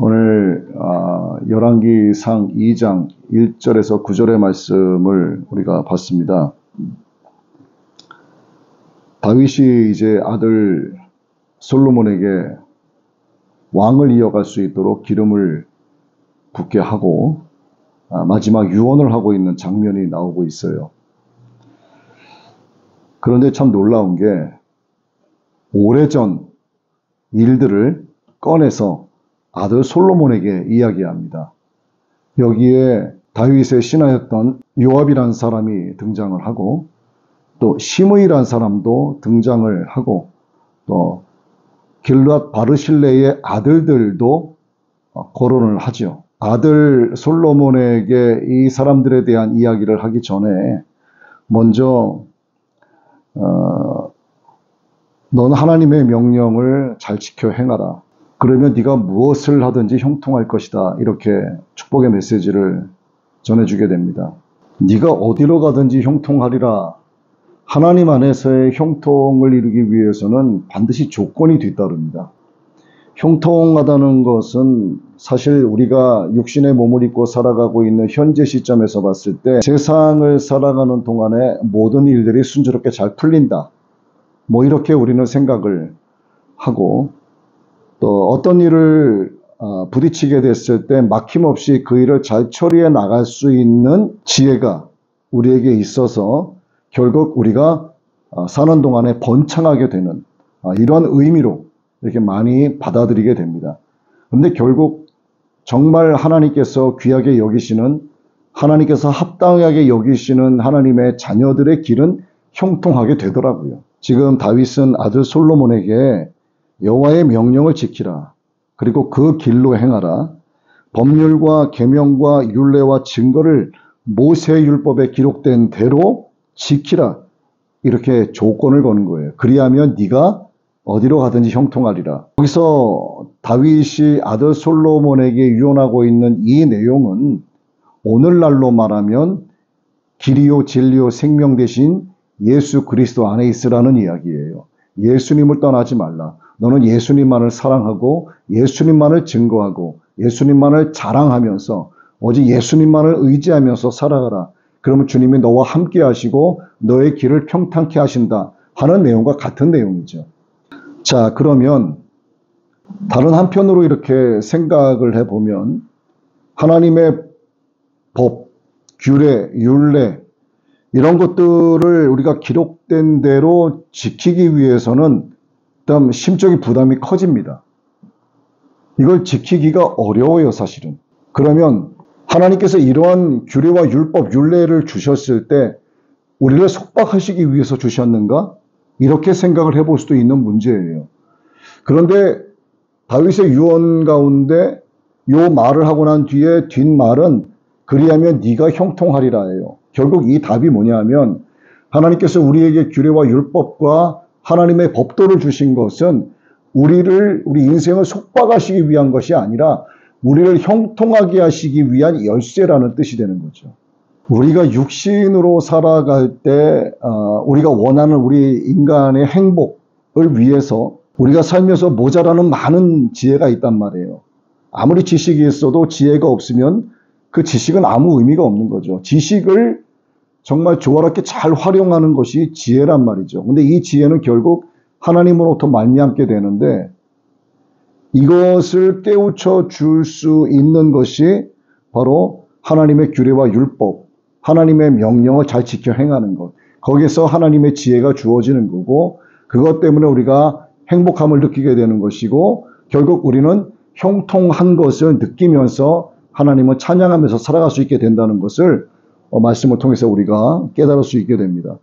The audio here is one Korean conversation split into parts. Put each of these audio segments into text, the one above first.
오늘 열왕기상 2장 1절에서 9절의 말씀을 우리가 봤습니다. 다윗이 이제 아들 솔로몬에게 왕을 이어갈 수 있도록 기름을 붓게 하고 마지막 유언을 하고 있는 장면이 나오고 있어요. 그런데 참 놀라운 게 오래전 일들을 꺼내서 아들 솔로몬에게 이야기합니다. 여기에 다윗의 신하였던 요압이라는 사람이 등장을 하고 또 시므이라는 사람도 등장을 하고 또 길르앗 바르실레의 아들들도 거론을 하죠. 아들 솔로몬에게 이 사람들에 대한 이야기를 하기 전에 먼저 넌 하나님의 명령을 잘 지켜 행하라. 그러면 네가 무엇을 하든지 형통할 것이다. 이렇게 축복의 메시지를 전해주게 됩니다. 네가 어디로 가든지 형통하리라. 하나님 안에서의 형통을 이루기 위해서는 반드시 조건이 뒤따릅니다. 형통하다는 것은 사실 우리가 육신의 몸을 입고 살아가고 있는 현재 시점에서 봤을 때 세상을 살아가는 동안에 모든 일들이 순조롭게 잘 풀린다. 이렇게 우리는 생각을 하고 또 어떤 일을 부딪히게 됐을 때 막힘없이 그 일을 잘 처리해 나갈 수 있는 지혜가 우리에게 있어서 결국 우리가 사는 동안에 번창하게 되는 이런 의미로 이렇게 많이 받아들이게 됩니다. 그런데 결국 정말 하나님께서 귀하게 여기시는, 하나님께서 합당하게 여기시는 하나님의 자녀들의 길은 형통하게 되더라고요. 지금 다윗은 아들 솔로몬에게 여호와의 명령을 지키라. 그리고 그 길로 행하라. 법률과 계명과 율례와 증거를 모세의 율법에 기록된 대로 지키라. 이렇게 조건을 거는 거예요. 그리하면 네가 어디로 가든지 형통하리라. 여기서 다윗이 아들 솔로몬에게 유언하고 있는 이 내용은 오늘날로 말하면 길이요 진리요 생명 되신 예수 그리스도 안에 있으라는 이야기예요. 예수님을 떠나지 말라. 너는 예수님만을 사랑하고 예수님만을 증거하고 예수님만을 자랑하면서 오직 예수님만을 의지하면서 살아가라. 그러면 주님이 너와 함께 하시고 너의 길을 평탄케 하신다 하는 내용과 같은 내용이죠. 자, 그러면 다른 한편으로 이렇게 생각을 해보면 하나님의 법, 규례, 율례 이런 것들을 우리가 기록된 대로 지키기 위해서는 일단 심적인 부담이 커집니다. 이걸 지키기가 어려워요, 사실은. 그러면 하나님께서 이러한 규례와 율법, 율례를 주셨을 때 우리를 속박하시기 위해서 주셨는가? 이렇게 생각을 해볼 수도 있는 문제예요. 그런데 다윗의 유언 가운데 요 말을 하고 난 뒤에 뒷말은 그리하면 네가 형통하리라예요. 결국 이 답이 뭐냐 하면 하나님께서 우리에게 규례와 율법과 하나님의 법도를 주신 것은 우리 인생을 속박하시기 위한 것이 아니라 우리를 형통하게 하시기 위한 열쇠라는 뜻이 되는 거죠. 우리가 육신으로 살아갈 때 우리가 원하는 우리 인간의 행복을 위해서 우리가 살면서 모자라는 많은 지혜가 있단 말이에요. 아무리 지식이 있어도 지혜가 없으면 그 지식은 아무 의미가 없는 거죠. 지식을 정말 조화롭게 잘 활용하는 것이 지혜란 말이죠. 근데 이 지혜는 결국 하나님으로부터 말미암게 되는데 이것을 깨우쳐 줄 수 있는 것이 바로 하나님의 규례와 율법, 하나님의 명령을 잘 지켜 행하는 것. 거기서 하나님의 지혜가 주어지는 거고 그것 때문에 우리가 행복함을 느끼게 되는 것이고 결국 우리는 형통한 것을 느끼면서 하나님을 찬양하면서 살아갈 수 있게 된다는 것을 말씀을 통해서 우리가 깨달을 수 있게 됩니다.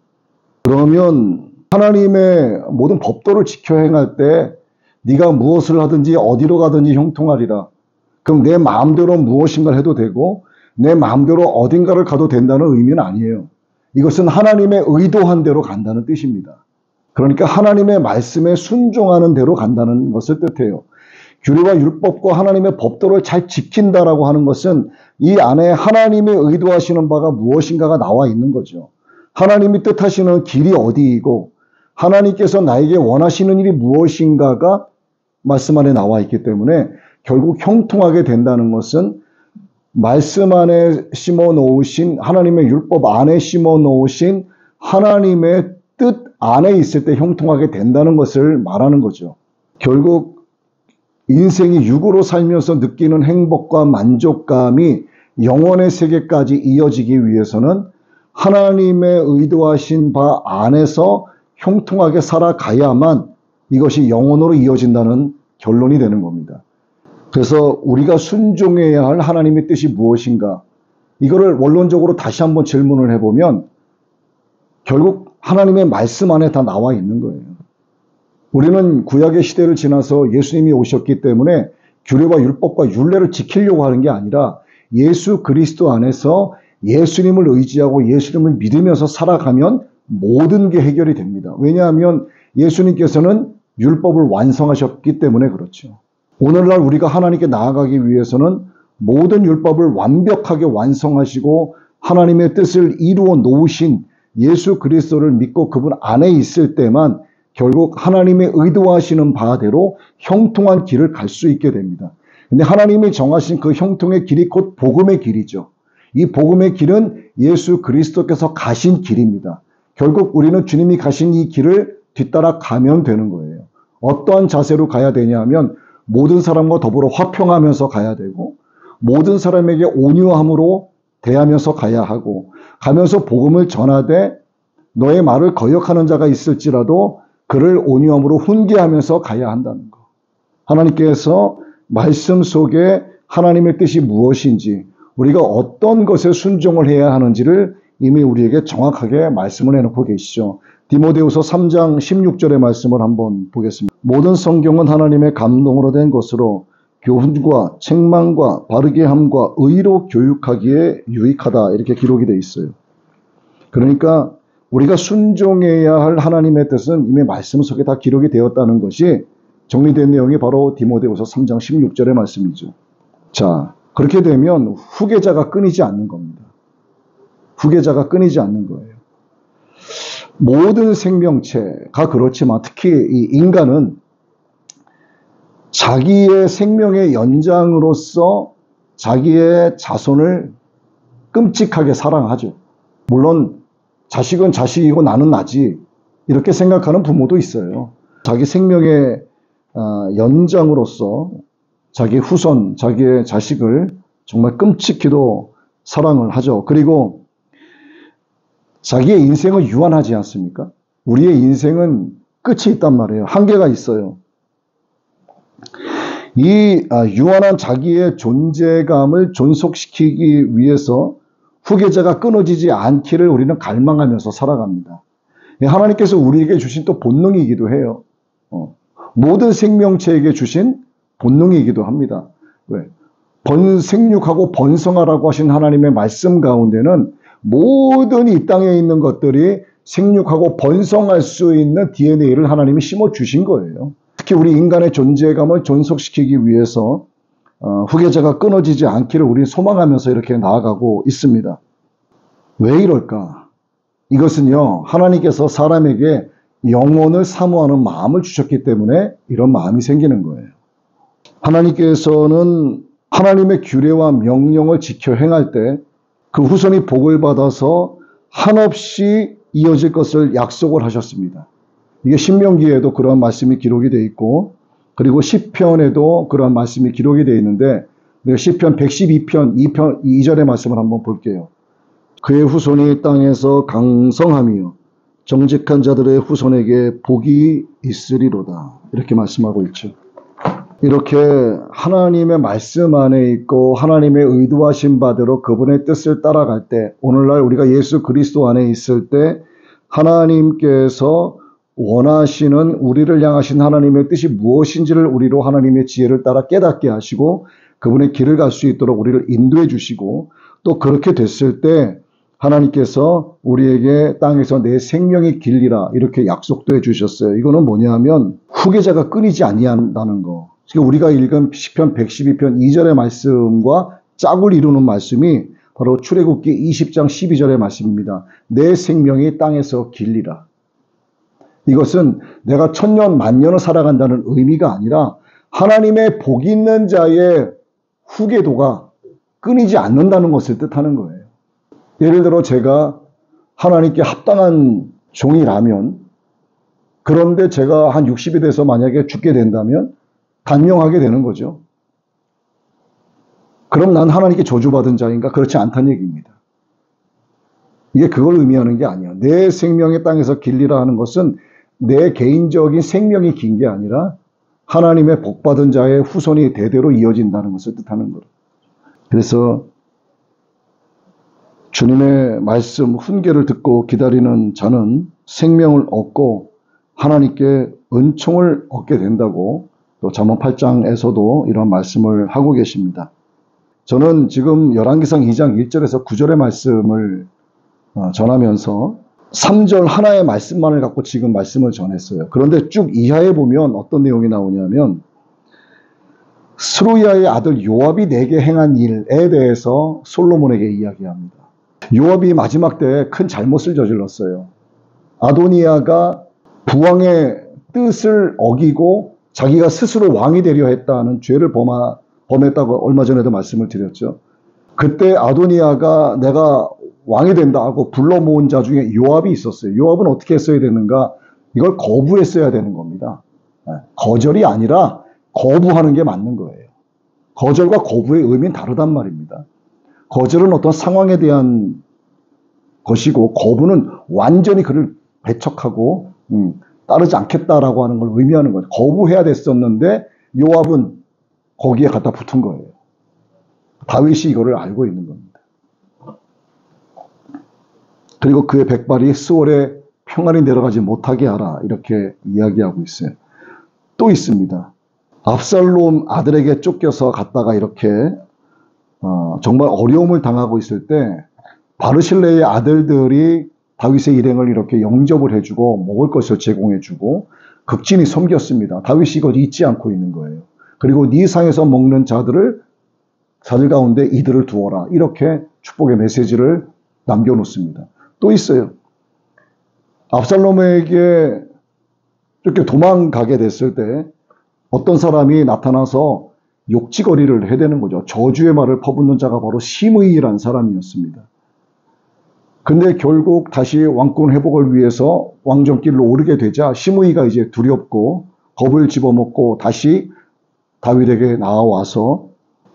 그러면 하나님의 모든 법도를 지켜 행할 때 네가 무엇을 하든지 어디로 가든지 형통하리라. 그럼 내 마음대로 무엇인가를 해도 되고 내 마음대로 어딘가를 가도 된다는 의미는 아니에요. 이것은 하나님의 의도한 대로 간다는 뜻입니다. 그러니까 하나님의 말씀에 순종하는 대로 간다는 것을 뜻해요. 규례와 율법과 하나님의 법도를 잘 지킨다라고 하는 것은 이 안에 하나님의 의도하시는 바가 무엇인가가 나와 있는 거죠. 하나님이 뜻하시는 길이 어디이고 하나님께서 나에게 원하시는 일이 무엇인가가 말씀 안에 나와 있기 때문에 결국 형통하게 된다는 것은 말씀 안에 심어 놓으신 하나님의 율법 안에 심어 놓으신 하나님의 뜻 안에 있을 때 형통하게 된다는 것을 말하는 거죠. 결국 인생이 육으로 살면서 느끼는 행복과 만족감이 영혼의 세계까지 이어지기 위해서는 하나님의 의도하신 바 안에서 형통하게 살아가야만 이것이 영혼으로 이어진다는 결론이 되는 겁니다. 그래서 우리가 순종해야 할 하나님의 뜻이 무엇인가? 이거를 원론적으로 다시 한번 질문을 해보면 결국 하나님의 말씀 안에 다 나와 있는 거예요. 우리는 구약의 시대를 지나서 예수님이 오셨기 때문에 규례와 율법과 율례를 지키려고 하는 게 아니라 예수 그리스도 안에서 예수님을 의지하고 예수님을 믿으면서 살아가면 모든 게 해결이 됩니다. 왜냐하면 예수님께서는 율법을 완성하셨기 때문에 그렇죠. 오늘날 우리가 하나님께 나아가기 위해서는 모든 율법을 완벽하게 완성하시고 하나님의 뜻을 이루어 놓으신 예수 그리스도를 믿고 그분 안에 있을 때만 결국 하나님의 의도하시는 바대로 형통한 길을 갈 수 있게 됩니다. 근데 하나님이 정하신 그 형통의 길이 곧 복음의 길이죠. 이 복음의 길은 예수 그리스도께서 가신 길입니다. 결국 우리는 주님이 가신 이 길을 뒤따라 가면 되는 거예요. 어떠한 자세로 가야 되냐 하면 모든 사람과 더불어 화평하면서 가야 되고 모든 사람에게 온유함으로 대하면서 가야 하고 가면서 복음을 전하되 너의 말을 거역하는 자가 있을지라도 그를 온유함으로 훈계하면서 가야 한다는 것. 하나님께서 말씀 속에 하나님의 뜻이 무엇인지 우리가 어떤 것에 순종을 해야 하는지를 이미 우리에게 정확하게 말씀을 해놓고 계시죠. 디모데후서 3장 16절의 말씀을 한번 보겠습니다. 모든 성경은 하나님의 감동으로 된 것으로 교훈과 책망과 바르게 함과 의로 교육하기에 유익하다 이렇게 기록이 되어 있어요. 그러니까 우리가 순종해야 할 하나님의 뜻은 이미 말씀 속에 다 기록이 되었다는 것이 정리된 내용이 바로 디모데후서 3장 16절의 말씀이죠. 자, 그렇게 되면 후계자가 끊이지 않는 겁니다. 후계자가 끊이지 않는 거예요. 모든 생명체가 그렇지만 특히 이 인간은 자기의 생명의 연장으로서 자기의 자손을 끔찍하게 사랑하죠. 물론 자식은 자식이고 나는 나지 이렇게 생각하는 부모도 있어요. 자기 생명의 연장으로서 자기 후손, 자기의 자식을 정말 끔찍히도 사랑을 하죠. 그리고 자기의 인생을 유한하지 않습니까? 우리의 인생은 끝이 있단 말이에요. 한계가 있어요. 이 유한한 자기의 존재감을 존속시키기 위해서 후계자가 끊어지지 않기를 우리는 갈망하면서 살아갑니다. 하나님께서 우리에게 주신 또 본능이기도 해요. 모든 생명체에게 주신 본능이기도 합니다. 왜? 생육하고 번성하라고 하신 하나님의 말씀 가운데는 모든 이 땅에 있는 것들이 생육하고 번성할 수 있는 DNA를 하나님이 심어주신 거예요. 특히 우리 인간의 존재감을 존속시키기 위해서 후계자가 끊어지지 않기를 우리는 소망하면서 이렇게 나아가고 있습니다. 왜 이럴까? 이것은요, 하나님께서 사람에게 영혼을 사모하는 마음을 주셨기 때문에 이런 마음이 생기는 거예요. 하나님께서는 하나님의 규례와 명령을 지켜 행할 때 그 후손이 복을 받아서 한없이 이어질 것을 약속을 하셨습니다. 이게 신명기에도 그런 말씀이 기록이 되어 있고 그리고 시편에도 그런 말씀이 기록이 되어 있는데 우리가 시편 112편 2절의 말씀을 한번 볼게요. 그의 후손이 땅에서 강성하며 정직한 자들의 후손에게 복이 있으리로다. 이렇게 말씀하고 있죠. 이렇게 하나님의 말씀 안에 있고 하나님의 의도하신 바대로 그분의 뜻을 따라갈 때 오늘날 우리가 예수 그리스도 안에 있을 때 하나님께서 원하시는 우리를 향하신 하나님의 뜻이 무엇인지를 우리로 하나님의 지혜를 따라 깨닫게 하시고 그분의 길을 갈 수 있도록 우리를 인도해 주시고 또 그렇게 됐을 때 하나님께서 우리에게 땅에서 내 생명의 길이라 이렇게 약속도 해주셨어요. 이거는 뭐냐면 후계자가 끊이지 아니한다는 거. 그러니까 우리가 읽은 시편 112편 2절의 말씀과 짝을 이루는 말씀이 바로 출애굽기 20장 12절의 말씀입니다. 내 생명이 땅에서 길리라. 이것은 내가 천년 만년을 살아간다는 의미가 아니라 하나님의 복 있는 자의 후계도가 끊이지 않는다는 것을 뜻하는 거예요. 예를 들어 제가 하나님께 합당한 종이라면, 그런데 제가 한 60이 돼서 만약에 죽게 된다면 단명하게 되는 거죠. 그럼 난 하나님께 저주받은 자인가? 그렇지 않다는 얘기입니다. 이게 그걸 의미하는 게 아니에요. 내 생명의 땅에서 길리라 하는 것은 내 개인적인 생명이 긴 게 아니라 하나님의 복받은 자의 후손이 대대로 이어진다는 것을 뜻하는 거예요. 그래서 주님의 말씀 훈계를 듣고 기다리는 자는 생명을 얻고 하나님께 은총을 얻게 된다고 또 잠언 8장에서도 이런 말씀을 하고 계십니다. 저는 지금 열왕기상 2장 1절에서 9절의 말씀을 전하면서 3절 하나의 말씀만을 갖고 지금 말씀을 전했어요. 그런데 쭉 이하에 보면 어떤 내용이 나오냐면 스루야의 아들 요압이 내게 행한 일에 대해서 솔로몬에게 이야기합니다. 요압이 마지막 때에 큰 잘못을 저질렀어요. 아도니아가 부왕의 뜻을 어기고 자기가 스스로 왕이 되려 했다는 죄를 범했다고 얼마 전에도 말씀을 드렸죠. 그때 아도니아가 내가 왕이 된다 하고 불러 모은 자 중에 요압이 있었어요. 요압은 어떻게 했어야 되는가? 이걸 거부했어야 되는 겁니다. 거절이 아니라 거부하는 게 맞는 거예요. 거절과 거부의 의미는 다르단 말입니다. 거절은 어떤 상황에 대한 것이고 거부는 완전히 그를 배척하고 따르지 않겠다라고 하는 걸 의미하는 거죠. 거부해야 됐었는데 요압은 거기에 갖다 붙은 거예요. 다윗이 이거를 알고 있는 겁니다. 그리고 그의 백발이 스월에 평안히 내려가지 못하게 하라 이렇게 이야기하고 있어요. 또 있습니다. 압살롬 아들에게 쫓겨서 갔다가 이렇게 정말 어려움을 당하고 있을 때 바르실레의 아들들이 다윗의 일행을 이렇게 영접을 해주고 먹을 것을 제공해주고 극진히 섬겼습니다. 다윗이 이걸 잊지 않고 있는 거예요. 그리고 네 상에서 먹는 자들 가운데 이들을 두어라 이렇게 축복의 메시지를 남겨놓습니다. 또 있어요. 압살롬에게 이렇게 도망가게 됐을 때 어떤 사람이 나타나서 욕지거리를 해대는 거죠. 저주의 말을 퍼붓는 자가 바로 시므이라는 사람이었습니다. 근데 결국 다시 왕권 회복을 위해서 왕정길로 오르게 되자 시므이가 이제 두렵고 겁을 집어먹고 다시 다윗에게 나와서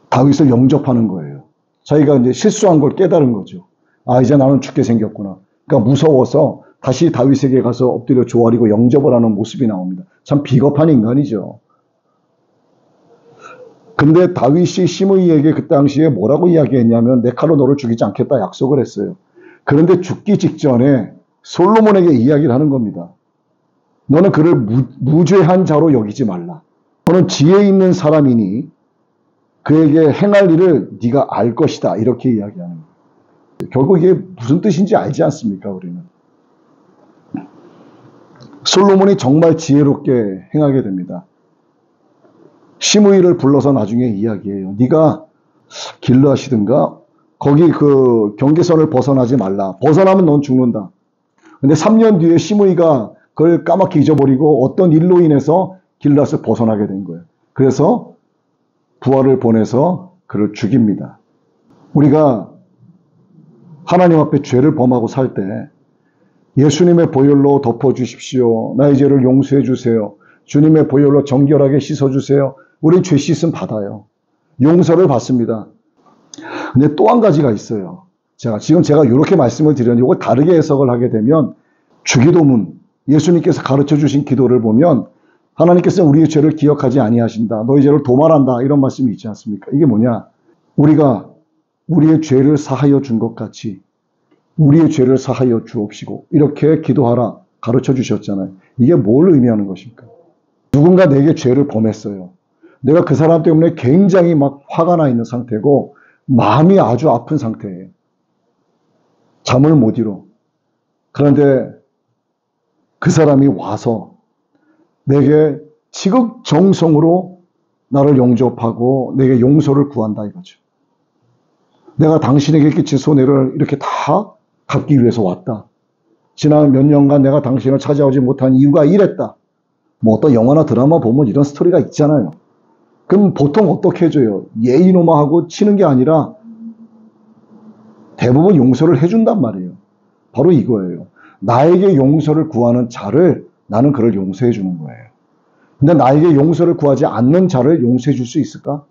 다윗을 영접하는 거예요. 자기가 이제 실수한 걸 깨달은 거죠. 아, 이제 나는 죽게 생겼구나. 그러니까 무서워서 다시 다윗에게 가서 엎드려 조아리고 영접을 하는 모습이 나옵니다. 참 비겁한 인간이죠. 근데 다윗이 시므이에게 그 당시에 뭐라고 이야기했냐면 내 칼로 너를 죽이지 않겠다 약속을 했어요. 그런데 죽기 직전에 솔로몬에게 이야기를 하는 겁니다. 너는 그를 무죄한 자로 여기지 말라. 너는 지혜 있는 사람이니 그에게 행할 일을 네가 알 것이다. 이렇게 이야기하는 거예요. 결국 이게 무슨 뜻인지 알지 않습니까? 우리는. 솔로몬이 정말 지혜롭게 행하게 됩니다. 시므이를 불러서 나중에 이야기해요. 네가 길르앗이든가 거기 그 경계선을 벗어나지 말라. 벗어나면 넌 죽는다. 근데 3년 뒤에 시므이가 그걸 까맣게 잊어버리고 어떤 일로 인해서 길르앗을 벗어나게 된 거예요. 그래서 부하를 보내서 그를 죽입니다. 우리가 하나님 앞에 죄를 범하고 살 때 예수님의 보혈로 덮어주십시오. 나의 죄를 용서해 주세요. 주님의 보혈로 정결하게 씻어주세요. 우리 죄 씻음 받아요. 용서를 받습니다. 근데 또 한 가지가 있어요. 지금 제가 이렇게 말씀을 드렸는데 이걸 다르게 해석을 하게 되면 주기도문, 예수님께서 가르쳐 주신 기도를 보면 하나님께서 우리의 죄를 기억하지 아니하신다. 너희 죄를 도말한다. 이런 말씀이 있지 않습니까? 이게 뭐냐? 우리가 우리의 죄를 사하여 준 것 같이 우리의 죄를 사하여 주옵시고 이렇게 기도하라 가르쳐 주셨잖아요. 이게 뭘 의미하는 것입니까? 누군가 내게 죄를 범했어요. 내가 그 사람 때문에 굉장히 막 화가 나 있는 상태고 마음이 아주 아픈 상태예요. 잠을 못 이뤄. 그런데 그 사람이 와서 내게 지극정성으로 나를 영접하고 내게 용서를 구한다 이거죠. 내가 당신에게 끼친 손해를 이렇게 다 갚기 위해서 왔다. 지난 몇 년간 내가 당신을 찾아오지 못한 이유가 이랬다. 뭐 어떤 영화나 드라마 보면 이런 스토리가 있잖아요. 그럼 보통 어떻게 해줘요? 예이노마 하고 치는 게 아니라 대부분 용서를 해준단 말이에요. 바로 이거예요. 나에게 용서를 구하는 자를 나는 그를 용서해 주는 거예요. 근데 나에게 용서를 구하지 않는 자를 용서해 줄 수 있을까?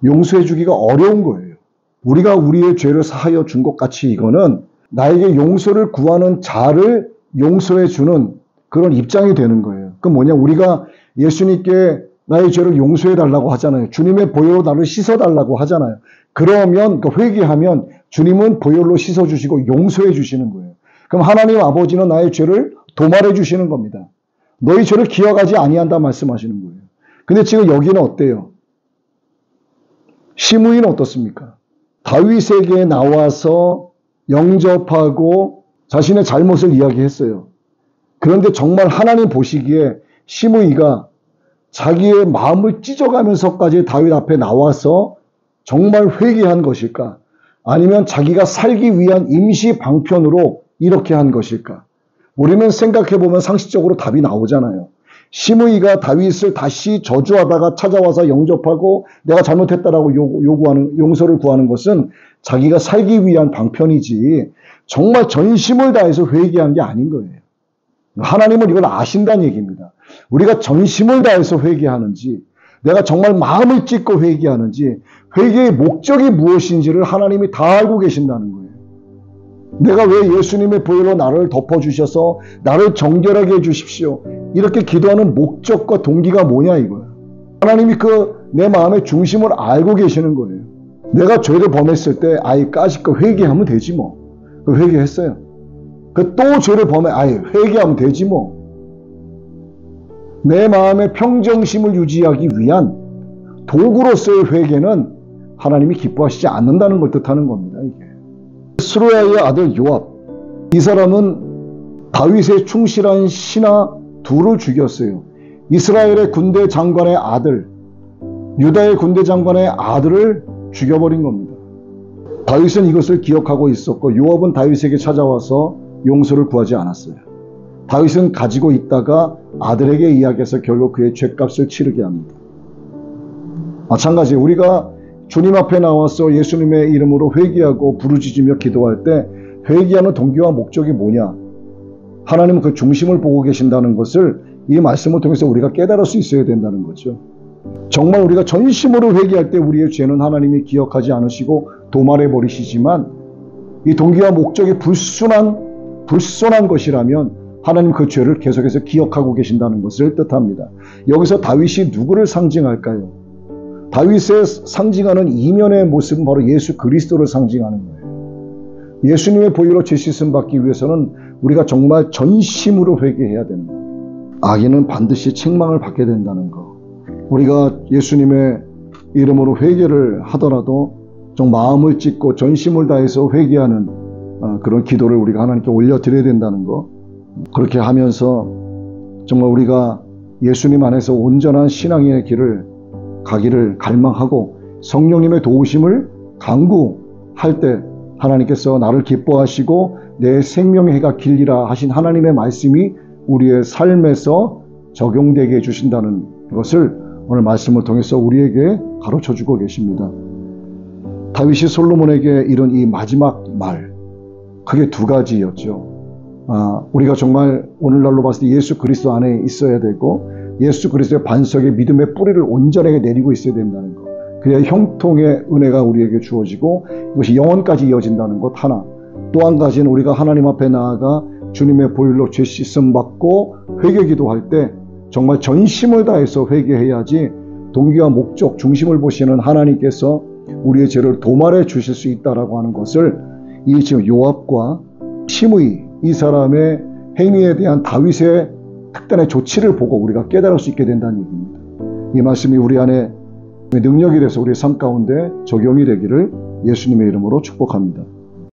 용서해 주기가 어려운 거예요. 우리가 우리의 죄를 사하여 준 것 같이 이거는 나에게 용서를 구하는 자를 용서해 주는 그런 입장이 되는 거예요. 그 뭐냐? 우리가 예수님께 나의 죄를 용서해 달라고 하잖아요. 주님의 보혈로 나를 씻어 달라고 하잖아요. 그러면 회개하면 주님은 보혈로 씻어 주시고 용서해 주시는 거예요. 그럼 하나님 아버지는 나의 죄를 도말해 주시는 겁니다. 너희 죄를 기억하지 아니한다 말씀하시는 거예요. 근데 지금 여기는 어때요? 시므이는 어떻습니까? 다윗에게 나와서 영접하고 자신의 잘못을 이야기했어요. 그런데 정말 하나님 보시기에 시므이가 자기의 마음을 찢어가면서까지 다윗 앞에 나와서 정말 회개한 것일까? 아니면 자기가 살기 위한 임시 방편으로 이렇게 한 것일까? 우리는 생각해보면 상식적으로 답이 나오잖아요. 시므이가 다윗을 다시 저주하다가 찾아와서 영접하고 내가 잘못했다라고 요구하는, 용서를 구하는 것은 자기가 살기 위한 방편이지 정말 전심을 다해서 회개한 게 아닌 거예요. 하나님은 이걸 아신다는 얘기입니다. 우리가 전심을 다해서 회개하는지, 내가 정말 마음을 찢고 회개하는지, 회개의 목적이 무엇인지를 하나님이 다 알고 계신다는 거예요. 내가 왜 예수님의 보혈로 나를 덮어주셔서 나를 정결하게 해주십시오. 이렇게 기도하는 목적과 동기가 뭐냐 이거야. 하나님이 내 마음의 중심을 알고 계시는 거예요. 내가 죄를 범했을 때 아예 까짓거 회개하면 되지 뭐. 회개했어요. 또 죄를 아예 회개하면 되지 뭐. 내 마음의 평정심을 유지하기 위한 도구로서의 회개는 하나님이 기뻐하시지 않는다는 걸 뜻하는 겁니다. 이게. 스루야의 아들 요압, 이 사람은 다윗의 충실한 신하 둘을 죽였어요. 이스라엘의 군대 장관의 아들, 유다의 군대 장관의 아들을 죽여버린 겁니다. 다윗은 이것을 기억하고 있었고 요압은 다윗에게 찾아와서 용서를 구하지 않았어요. 다윗은 가지고 있다가 아들에게 이야기해서 결국 그의 죗값을 치르게 합니다. 마찬가지 우리가 주님 앞에 나와서 예수님의 이름으로 회개하고 부르짖으며 기도할 때 회개하는 동기와 목적이 뭐냐? 하나님은 그 중심을 보고 계신다는 것을 이 말씀을 통해서 우리가 깨달을 수 있어야 된다는 거죠. 정말 우리가 전심으로 회개할 때 우리의 죄는 하나님이 기억하지 않으시고 도말해 버리시지만 이 동기와 목적이 불순한 것이라면 하나님 그 죄를 계속해서 기억하고 계신다는 것을 뜻합니다. 여기서 다윗이 누구를 상징할까요? 다윗의 상징하는 이면의 모습은 바로 예수 그리스도를 상징하는 거예요. 예수님의 보혈로 죄 씻음 받기 위해서는 우리가 정말 전심으로 회개해야 되는 거예요. 악인은 반드시 책망을 받게 된다는 거. 우리가 예수님의 이름으로 회개를 하더라도 좀 마음을 찢고 전심을 다해서 회개하는 그런 기도를 우리가 하나님께 올려드려야 된다는 거. 그렇게 하면서 정말 우리가 예수님 안에서 온전한 신앙의 길을 가기를 갈망하고 성령님의 도우심을 간구할 때 하나님께서 나를 기뻐하시고 내 생명의 해가 길리라 하신 하나님의 말씀이 우리의 삶에서 적용되게 해주신다는 것을 오늘 말씀을 통해서 우리에게 가르쳐주고 계십니다. 다윗이 솔로몬에게 이런 이 마지막 말, 그게 두 가지였죠. 우리가 정말 오늘날로 봤을 때 예수 그리스도 안에 있어야 되고 예수 그리스도의 반석에 믿음의 뿌리를 온전하게 내리고 있어야 된다는 것. 그래야 형통의 은혜가 우리에게 주어지고 이것이 영원까지 이어진다는 것 하나. 또 한 가지는 우리가 하나님 앞에 나아가 주님의 보혈로 죄 씻음 받고 회개 기도할 때 정말 전심을 다해서 회개해야지 동기와 목적, 중심을 보시는 하나님께서 우리의 죄를 도말해 주실 수 있다라고 하는 것을 이 지금 요압과 시므이 이 사람의 행위에 대한 다윗의 특단의 조치를 보고 우리가 깨달을 수 있게 된다는 얘기입니다. 이 말씀이 우리 안에 능력이 돼서 우리의 삶 가운데 적용이 되기를 예수님의 이름으로 축복합니다.